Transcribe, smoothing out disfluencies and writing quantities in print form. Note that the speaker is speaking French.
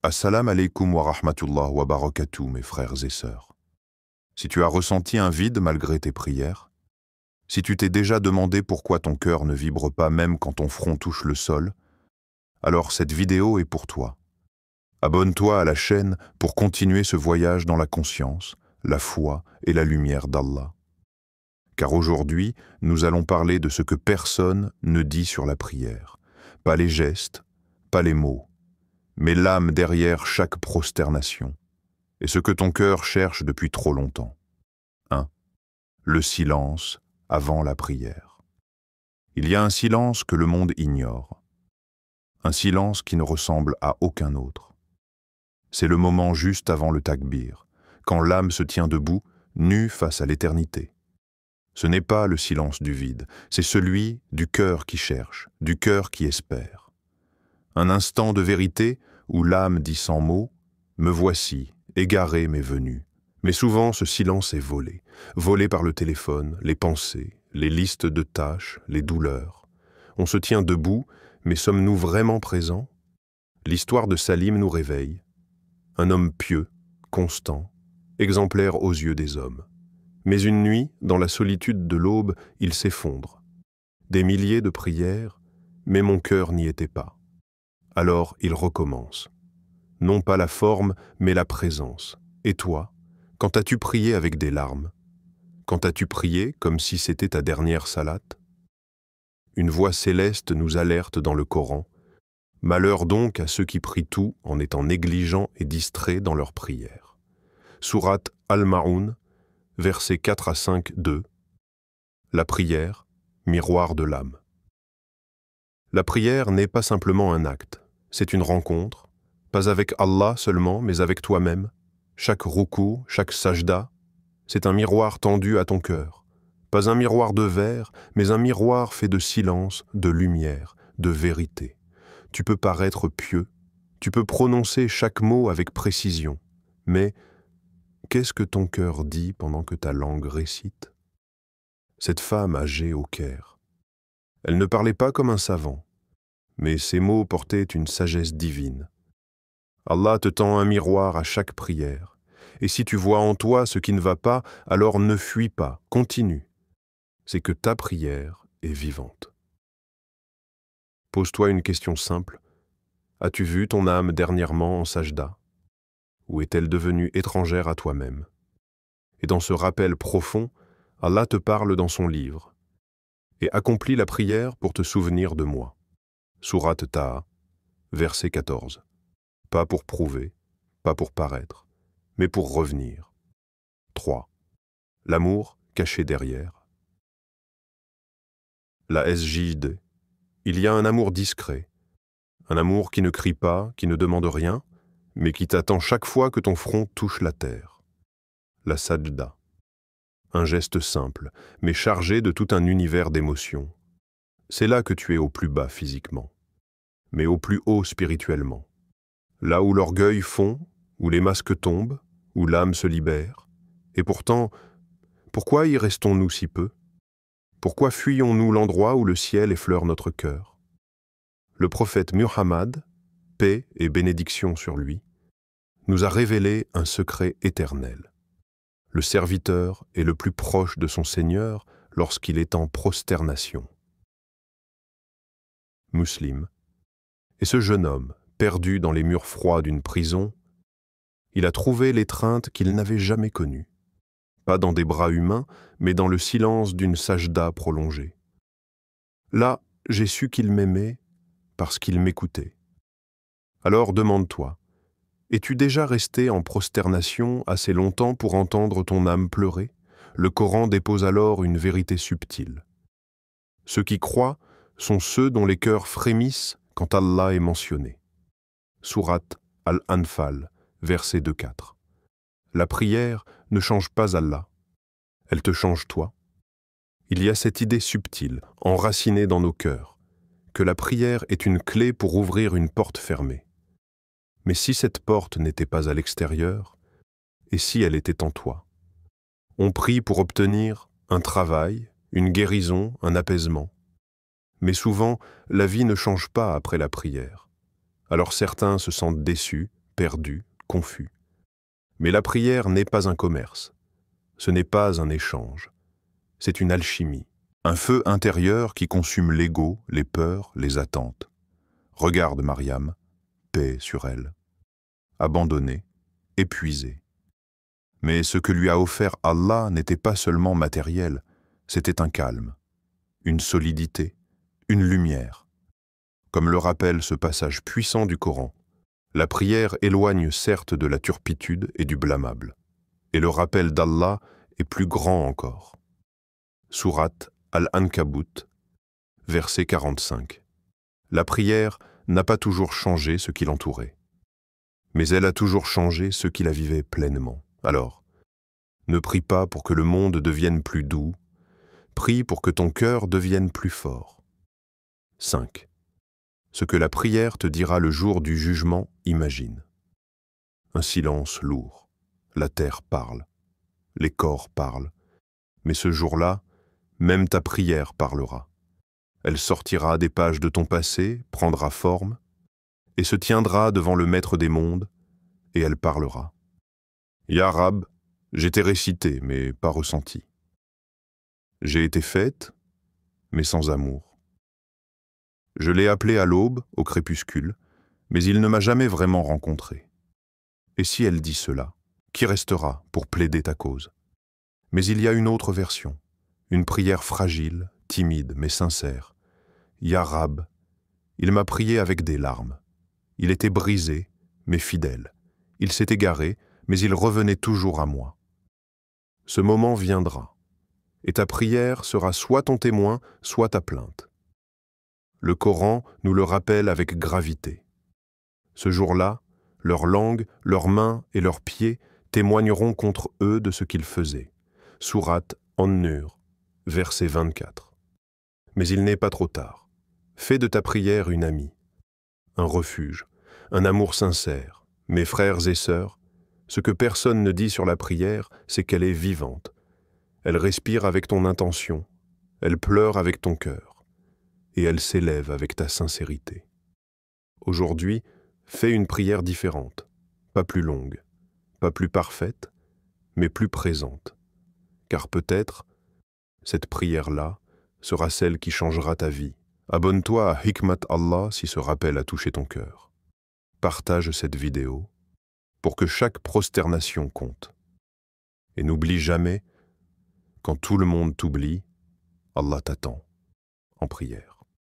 Assalamu alaikum wa rahmatullah wa barakatuh, mes frères et sœurs. Si tu as ressenti un vide malgré tes prières, si tu t'es déjà demandé pourquoi ton cœur ne vibre pas même quand ton front touche le sol, alors cette vidéo est pour toi. Abonne-toi à la chaîne pour continuer ce voyage dans la conscience, la foi et la lumière d'Allah. Car aujourd'hui, nous allons parler de ce que personne ne dit sur la prière. Pas les gestes, pas les mots, mais l'âme derrière chaque prosternation, et ce que ton cœur cherche depuis trop longtemps. 1. Le silence avant la prière. Il y a un silence que le monde ignore, un silence qui ne ressemble à aucun autre. C'est le moment juste avant le takbir, quand l'âme se tient debout, nue face à l'éternité. Ce n'est pas le silence du vide, c'est celui du cœur qui cherche, du cœur qui espère. Un instant de vérité où l'âme dit sans mots « Me voici, égaré mais venu ». Mais souvent ce silence est volé, volé par le téléphone, les pensées, les listes de tâches, les douleurs. On se tient debout, mais sommes-nous vraiment présents? L'histoire de Salim nous réveille. Un homme pieux, constant, exemplaire aux yeux des hommes. Mais une nuit, dans la solitude de l'aube, il s'effondre. Des milliers de prières, mais mon cœur n'y était pas. Alors il recommence. Non pas la forme, mais la présence. Et toi, quand as-tu prié avec des larmes? Quand as-tu prié comme si c'était ta dernière salate? Une voix céleste nous alerte dans le Coran. Malheur donc à ceux qui prient tout en étant négligents et distraits dans leurs prières. Sourate Al-Ma'oun, versets 4 à 5, 2. La prière, miroir de l'âme. La prière n'est pas simplement un acte, c'est une rencontre, pas avec Allah seulement, mais avec toi-même. Chaque ruku, chaque sajda, c'est un miroir tendu à ton cœur. Pas un miroir de verre, mais un miroir fait de silence, de lumière, de vérité. Tu peux paraître pieux, tu peux prononcer chaque mot avec précision, mais qu'est-ce que ton cœur dit pendant que ta langue récite? Cette femme âgée au Caire, elle ne parlait pas comme un savant, mais ses mots portaient une sagesse divine. Allah te tend un miroir à chaque prière, et si tu vois en toi ce qui ne va pas, alors ne fuis pas, continue. C'est que ta prière est vivante. Pose-toi une question simple. As-tu vu ton âme dernièrement en sajda? Ou est-elle devenue étrangère à toi-même? Et dans ce rappel profond, Allah te parle dans son livre et accomplis la prière pour te souvenir de moi. Sourate Taha, verset 14. Pas pour prouver, pas pour paraître, mais pour revenir. 3. L'amour caché derrière. La SJD. Il y a un amour discret, un amour qui ne crie pas, qui ne demande rien, mais qui t'attend chaque fois que ton front touche la terre. La sajda. Un geste simple, mais chargé de tout un univers d'émotions. C'est là que tu es au plus bas physiquement, mais au plus haut spirituellement. Là où l'orgueil fond, où les masques tombent, où l'âme se libère. Et pourtant, pourquoi y restons-nous si peu? Pourquoi fuyons-nous l'endroit où le ciel effleure notre cœur? Le prophète Muhammad, paix et bénédiction sur lui, nous a révélé un secret éternel. Le serviteur est le plus proche de son Seigneur lorsqu'il est en prosternation. Muslim. Et ce jeune homme, perdu dans les murs froids d'une prison, il a trouvé l'étreinte qu'il n'avait jamais connue. Pas dans des bras humains, mais dans le silence d'une sajda prolongée. Là, j'ai su qu'il m'aimait parce qu'il m'écoutait. Alors demande-toi, es-tu déjà resté en prosternation assez longtemps pour entendre ton âme pleurer? Le Coran dépose alors une vérité subtile. Ceux qui croient sont ceux dont les cœurs frémissent quand Allah est mentionné. Sourate Al-Anfal, verset 2-4. La prière ne change pas Allah, elle te change toi. Il y a cette idée subtile, enracinée dans nos cœurs, que la prière est une clé pour ouvrir une porte fermée. Mais si cette porte n'était pas à l'extérieur, et si elle était en toi? On prie pour obtenir un travail, une guérison, un apaisement. Mais souvent, la vie ne change pas après la prière. Alors certains se sentent déçus, perdu, confus. Mais la prière n'est pas un commerce. Ce n'est pas un échange. C'est une alchimie. Un feu intérieur qui consume l'ego, les peurs, les attentes. Regarde Mariam, paix sur elle. Abandonnée, épuisée. Mais ce que lui a offert Allah n'était pas seulement matériel, c'était un calme, une solidité, une lumière. Comme le rappelle ce passage puissant du Coran, la prière éloigne certes de la turpitude et du blâmable, et le rappel d'Allah est plus grand encore. Sourate Al-Ankabut, verset 45. La prière n'a pas toujours changé ce qui l'entourait, mais elle a toujours changé ceux qui la vivaient pleinement. Alors, ne prie pas pour que le monde devienne plus doux, prie pour que ton cœur devienne plus fort. 5. Ce que la prière te dira le jour du jugement, imagine. Un silence lourd. La terre parle. Les corps parlent. Mais ce jour-là, même ta prière parlera. Elle sortira des pages de ton passé, prendra forme, et se tiendra devant le Maître des mondes, et elle parlera. Ya Rab, j'ai été récité, mais pas ressenti. J'ai été faite, mais sans amour. Je l'ai appelé à l'aube, au crépuscule, mais il ne m'a jamais vraiment rencontré. Et si elle dit cela, qui restera pour plaider ta cause? Mais il y a une autre version, une prière fragile, timide, mais sincère. Ya Rab, il m'a prié avec des larmes. Il était brisé, mais fidèle. Il s'est égaré, mais il revenait toujours à moi. Ce moment viendra, et ta prière sera soit ton témoin, soit ta plainte. Le Coran nous le rappelle avec gravité. Ce jour-là, leur langue, leurs mains et leurs pieds témoigneront contre eux de ce qu'ils faisaient. Sourate An-Nur, verset 24. Mais il n'est pas trop tard. Fais de ta prière une amie, un refuge, un amour sincère. Mes frères et sœurs, ce que personne ne dit sur la prière, c'est qu'elle est vivante. Elle respire avec ton intention, elle pleure avec ton cœur, et elle s'élève avec ta sincérité. Aujourd'hui, fais une prière différente, pas plus longue, pas plus parfaite, mais plus présente. Car peut-être, cette prière-là sera celle qui changera ta vie. Abonne-toi à Hikmat Allah si ce rappel a touché ton cœur. Partage cette vidéo pour que chaque prosternation compte. Et n'oublie jamais, quand tout le monde t'oublie, Allah t'attend en prière.